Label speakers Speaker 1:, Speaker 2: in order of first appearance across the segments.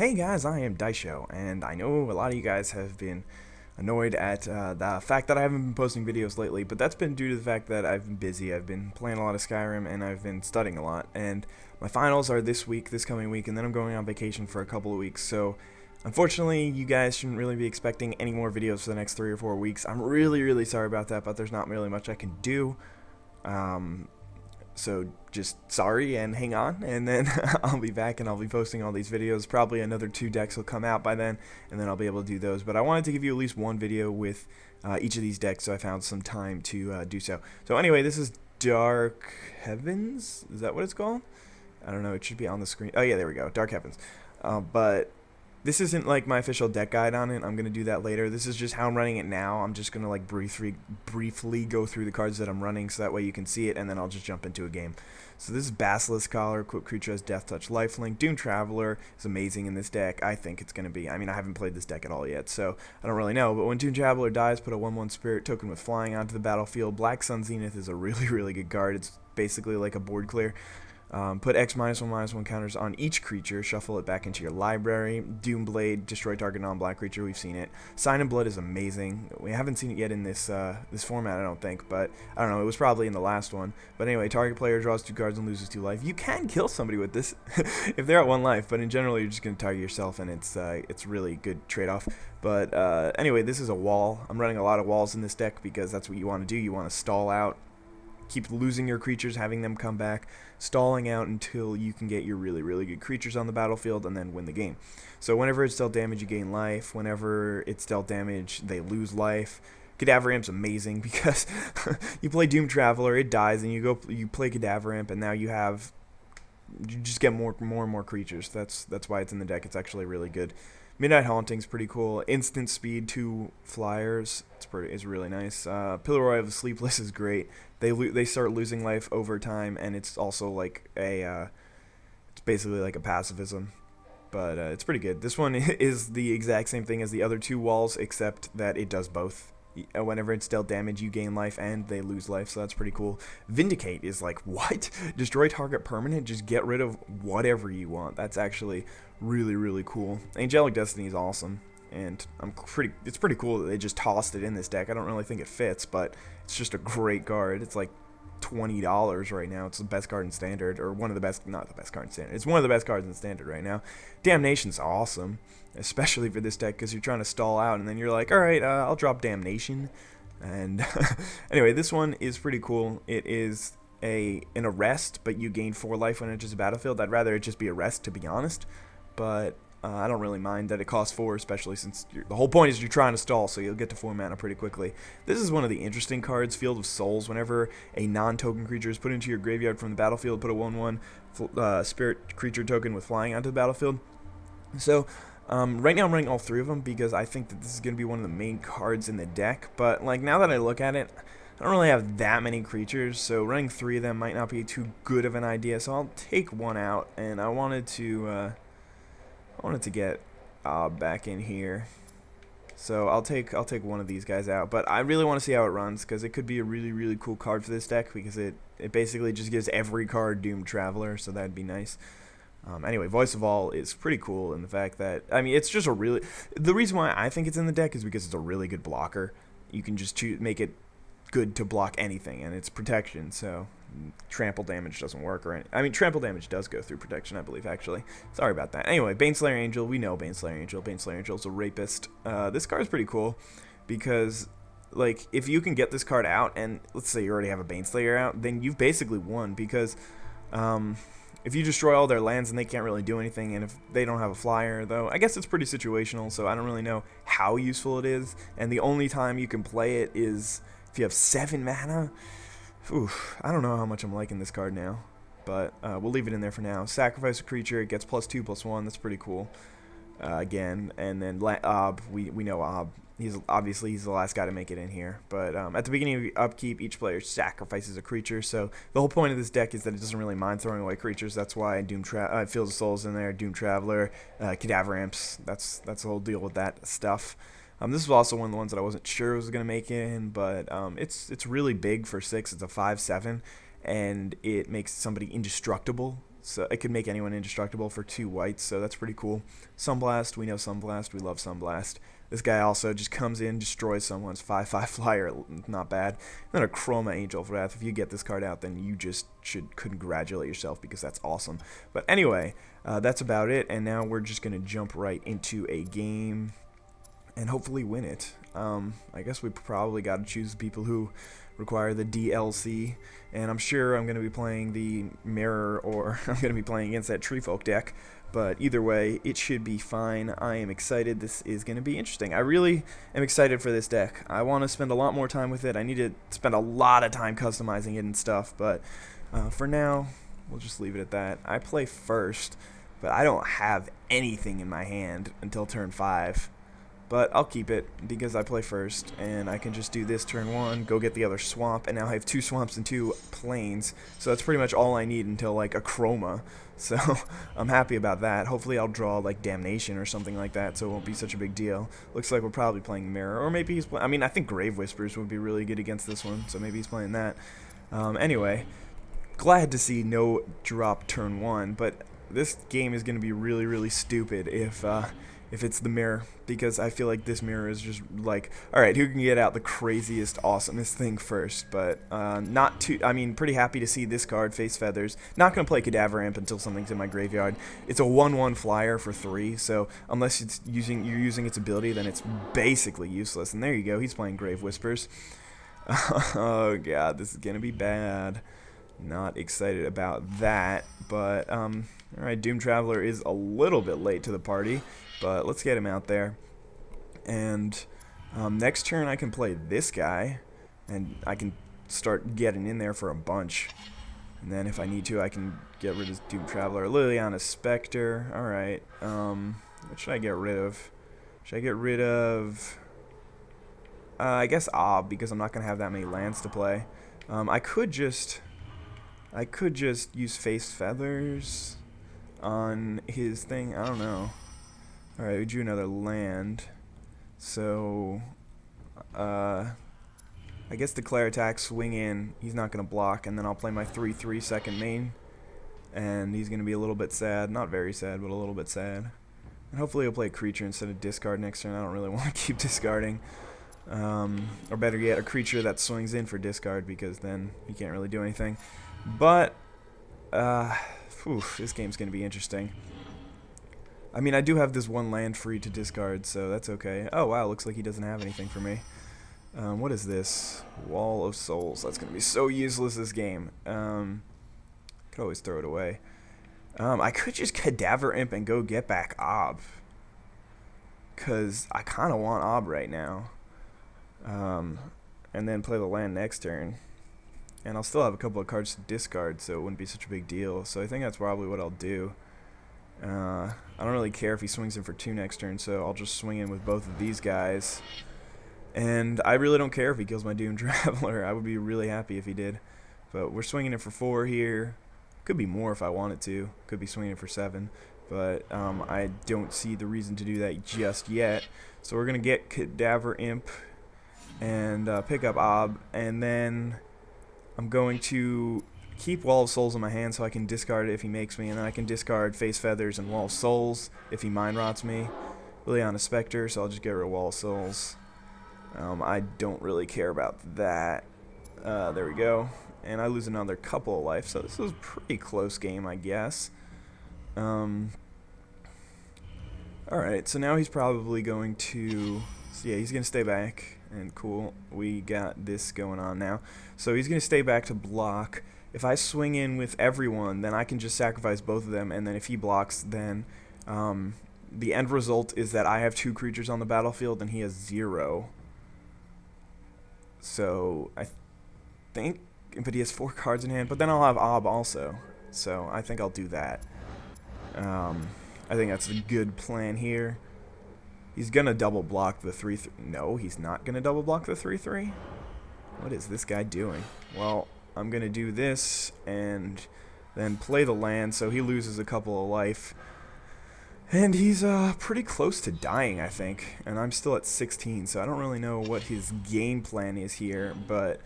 Speaker 1: Hey guys, I am Daisho, and I know a lot of you guys have been annoyed at the fact that I haven't been posting videos lately, but that's been due to the fact that I've been busy. I've been playing a lot of Skyrim, and I've been studying a lot, and my finals are this coming week, and then I'm going on vacation for a couple of weeks, so unfortunately, you guys shouldn't really be expecting any more videos for the next 3 or 4 weeks. I'm really sorry about that, but there's not really much I can do. So just sorry and hang on, and then I'll be back and I'll be posting all these videos. Probably another 2 decks will come out by then, and then I'll be able to do those. But I wanted to give you at least one video with each of these decks, so I found some time to do so. So anyway, this is Dark Heavens. Is that what it's called? I don't know. It should be on the screen. Oh yeah, there we go. Dark Heavens. But this isn't like my official deck guide on it. I'm going to do that later. This is just how I'm running it now. I'm just going to like briefly go through the cards that I'm running so that way you can see it, and then I'll just jump into a game. So this is Basilisk Collar, equipped creature has Death Touch, Lifelink. Doom Traveler is amazing in this deck. I think it's going to be. I mean, I haven't played this deck at all yet, so I don't really know. But when Doom Traveler dies, put a 1/1 Spirit token with flying onto the battlefield. Black Sun Zenith is a really good card. It's basically like a board clear. Put X -1/-1 counters on each creature, shuffle it back into your library. Doomblade, destroy target non-black creature, we've seen it. Sign in Blood is amazing. We haven't seen it yet in this this format, I don't think, but I don't know, it was probably in the last one. But anyway, target player draws 2 cards and loses 2 life. You can kill somebody with this if they're at 1 life, but in general you're just going to target yourself, and it's really good trade-off. But anyway, this is a wall. I'm running a lot of walls in this deck because that's what you want to do. You want to stall out, keep losing your creatures, having them come back, stalling out until you can get your really good creatures on the battlefield and then win the game. So whenever it's dealt damage, you gain life. Whenever it's dealt damage, they lose life. Cadaver Imp's amazing because you play Doom Traveler, it dies, and you play Cadaver Imp, and now you just get more and more creatures. That's why it's in the deck. It's actually really good. Midnight Haunting's pretty cool. Instant speed, 2 flyers. It's really nice. Pillory of the Sleepless is great. They start losing life over time, and it's also like it's basically like a pacifism, but it's pretty good. This one is the exact same thing as the other 2 walls, except that it does both. Whenever it's dealt damage, you gain life and they lose life, so that's pretty cool. Vindicate is like, what? Destroy target permanent, just get rid of whatever you want. That's actually really cool. Angelic Destiny is awesome, and it's pretty cool that they just tossed it in this deck. I don't really think it fits, but it's just a great card. It's like $20 right now. It's the best card in Standard, or one of the best, not the best card in Standard. It's one of the best cards in Standard right now. Damnation's awesome, especially for this deck because you're trying to stall out, and then you're like, alright, I'll drop Damnation. And anyway, this one is pretty cool. It is an arrest, but you gain 4 life when it enters the battlefield. I'd rather it just be arrest, to be honest, but I don't really mind that it costs 4, especially since the whole point is you're trying to stall, so you'll get to 4 mana pretty quickly. This is one of the interesting cards, Field of Souls. Whenever a non-token creature is put into your graveyard from the battlefield, put a 1/1 spirit creature token with flying onto the battlefield. So right now I'm running all 3 of them because I think that this is going to be one of the main cards in the deck, but like now that I look at it, I don't really have that many creatures, so running 3 of them might not be too good of an idea, so I'll take one out, and I wanted to get back in here, so I'll take one of these guys out. But I really want to see how it runs because it could be a really cool card for this deck because it basically just gives every card Doom Traveler, so that'd be nice. Anyway, Voice of All is pretty cool in the fact that, I mean, it's just the reason why I think it's in the deck is because it's a really good blocker. You can just make it good to block anything, and it's protection, so trample damage doesn't work, I mean, trample damage does go through protection, I believe, actually. Sorry about that. Anyway, Baneslayer Angel, we know Baneslayer Angel. Baneslayer Angel is a rapist. This card is pretty cool because, like, if you can get this card out, and let's say you already have a Baneslayer out, then you've basically won because if you destroy all their lands and they can't really do anything, and if they don't have a flyer, though, I guess it's pretty situational, so I don't really know how useful it is, and the only time you can play it is if you have 7 mana. Oof, I don't know how much I'm liking this card now, but we'll leave it in there for now. Sacrifice a creature, it gets +2/+1, that's pretty cool. Again, and then we know Ob. He's the last guy to make it in here. But at the beginning of the upkeep, each player sacrifices a creature. So the whole point of this deck is that it doesn't really mind throwing away creatures. That's why Fields of Souls in there, Doom Traveler, Cadaver Imps. That's the whole deal with that stuff. This was also one of the ones that I wasn't sure was going to make it in, but it's really big for 6. It's a 5/7, and it makes somebody indestructible. so it could make anyone indestructible for 2 whites, so that's pretty cool. Sunblast, we know Sunblast, we love Sunblast. This guy also just comes in, destroys someone's 5/5 flyer, not bad. And then a Chroma Angel of Wrath. If you get this card out, then you just should congratulate yourself because that's awesome. But anyway, that's about it, and now we're just going to jump right into a game and hopefully win it. I guess we probably got to choose people who require the DLC, and I'm sure I'm going to be playing the Mirror, or I'm going to be playing against that Treefolk deck, but either way, it should be fine. I am excited. This is going to be interesting. I really am excited for this deck. I want to spend a lot more time with it. I need to spend a lot of time customizing it and stuff, but for now, we'll just leave it at that. I play first, but I don't have anything in my hand until turn 5. But I'll keep it because I play first, and I can just do this turn 1, go get the other swamp, and now I have 2 swamps and 2 plains. So that's pretty much all I need until like a Chroma. So I'm happy about that. Hopefully I'll draw like Damnation or something like that, so it won't be such a big deal. Looks like we're probably playing Mirror, or maybe he's I mean, I think Grave Whispers would be really good against this one, so maybe he's playing that. Anyway, glad to see no drop turn 1, but this game is going to be really, really stupid if it's the Mirror, because I feel like this Mirror is just like, alright, who can get out the craziest, awesomest thing first? But not too, I mean, pretty happy to see this card, Face Feathers. Not going to play Cadaver Imp until something's in my graveyard. It's a 1/1 flyer for 3, so unless you're using its ability, then it's basically useless. And there you go, he's playing Grave Whispers. Oh god, this is going to be bad. Not excited about that, but alright, Doom Traveler is a little bit late to the party, but let's get him out there. And next turn I can play this guy, and I can start getting in there for a bunch. And then if I need to, I can get rid of Doom Traveler. Liliana Spectre, alright. What should I get rid of? Should I get rid of... I guess Ob, because I'm not going to have that many lands to play. I could just use Face Feathers on his thing. I don't know. Alright, we drew another land. So, I guess Declare Attack, swing in. He's not going to block, and then I'll play my 3/3 second main. And he's going to be a little bit sad. Not very sad, but a little bit sad. And hopefully he'll play a creature instead of discard next turn. I don't really want to keep discarding. Or better yet, a creature that swings in for discard, because then he can't really do anything. But, this game's going to be interesting. I mean, I do have this 1 land free to discard, so that's okay. Oh, wow, looks like he doesn't have anything for me. What is this? Wall of Souls. That's going to be so useless, this game. Could always throw it away. I could just Cadaver Imp and go get back Ob, because I kind of want Ob right now. And then play the land next turn. And I'll still have a couple of cards to discard, so it wouldn't be such a big deal. So I think that's probably what I'll do. I don't really care if he swings in for 2 next turn, so I'll just swing in with both of these guys. And I really don't care if he kills my Doom Traveler. I would be really happy if he did. But we're swinging it for 4 here. Could be more if I wanted to. Could be swinging it for 7. But I don't see the reason to do that just yet. So we're going to get Cadaver Imp and pick up Ob, and then I'm going to keep Wall of Souls in my hand so I can discard it if he makes me, and then I can discard Face Feathers and Wall of Souls if he Mind Rots me. Liliana Spectre, so I'll just get rid of Wall of Souls. I don't really care about that. There we go. And I lose another couple of life, so this was a pretty close game, I guess. Alright, so now he's probably going to... So yeah, he's going to stay back, and cool. We got this going on now. So he's going to stay back to block. If I swing in with everyone, then I can just sacrifice both of them, and then if he blocks, then the end result is that I have 2 creatures on the battlefield and he has 0. So I think, but he has 4 cards in hand, but then I'll have Ob also. So I think I'll do that. I think that's a good plan here. He's going to double block the 3/3. No, he's not going to double block the 3/3. What is this guy doing? Well, I'm going to do this and then play the land, so he loses a couple of life. And he's pretty close to dying, I think. And I'm still at 16, so I don't really know what his game plan is here. But,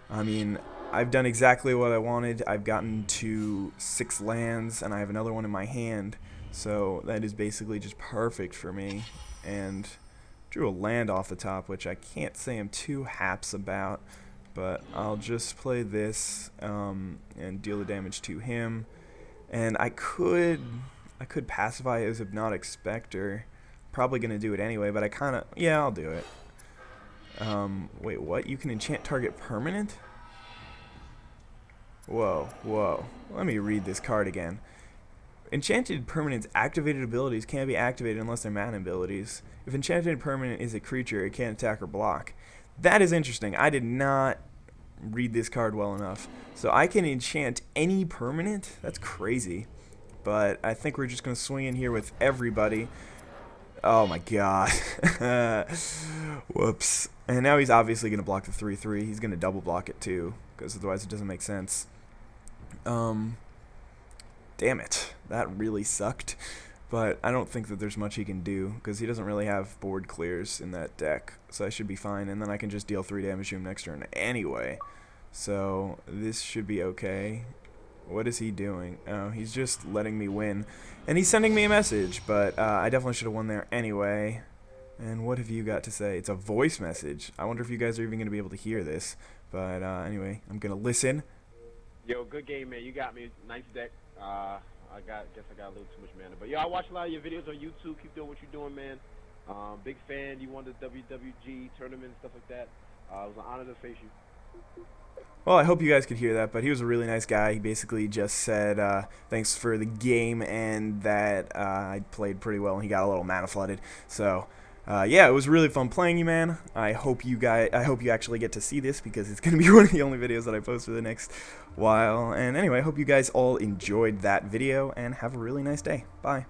Speaker 1: I mean, I've done exactly what I wanted. I've gotten to 6 lands, and I have another one in my hand. So that is basically just perfect for me. And drew a land off the top, which I can't say I'm too haps about. But I'll just play this and deal the damage to him. And I could pacify his Hypnotic Spectre. Probably going to do it anyway, but I kind of... Yeah, I'll do it. Wait, what? You can enchant target permanent? Whoa, whoa. Let me read this card again. Enchanted permanent's activated abilities can't be activated unless they're mana abilities. If enchanted permanent is a creature, it can't attack or block. That is interesting. I did not read this card well enough. So I can enchant any permanent? That's crazy. But I think we're just going to swing in here with everybody. Oh my god. Whoops. And now he's obviously going to block the 3/3. He's going to double block it too, because otherwise it doesn't make sense. Damn it. That really sucked. But I don't think that there's much he can do, because he doesn't really have board clears in that deck. So I should be fine, and then I can just deal 3 damage to him next turn anyway. So this should be okay. What is he doing? Oh, he's just letting me win. And he's sending me a message, but I definitely should have won there anyway. And what have you got to say? It's a voice message. I wonder if you guys are even going to be able to hear this. But anyway, I'm going to listen.
Speaker 2: Yo, good game, man. You got me. Nice deck. Guess I got a little too much mana. But, yeah, I watch a lot of your videos on YouTube. Keep doing what you're doing, man. Big fan. You won the WWG tournament and stuff like that. It was an honor to face you.
Speaker 1: Well, I hope you guys could hear that, but he was a really nice guy. He basically just said thanks for the game and that I played pretty well, and he got a little mana flooded. So, yeah, it was really fun playing you, man. I hope you actually get to see this, because it's going to be one of the only videos that I post for the next while. And anyway, I hope you guys all enjoyed that video, and have a really nice day. Bye.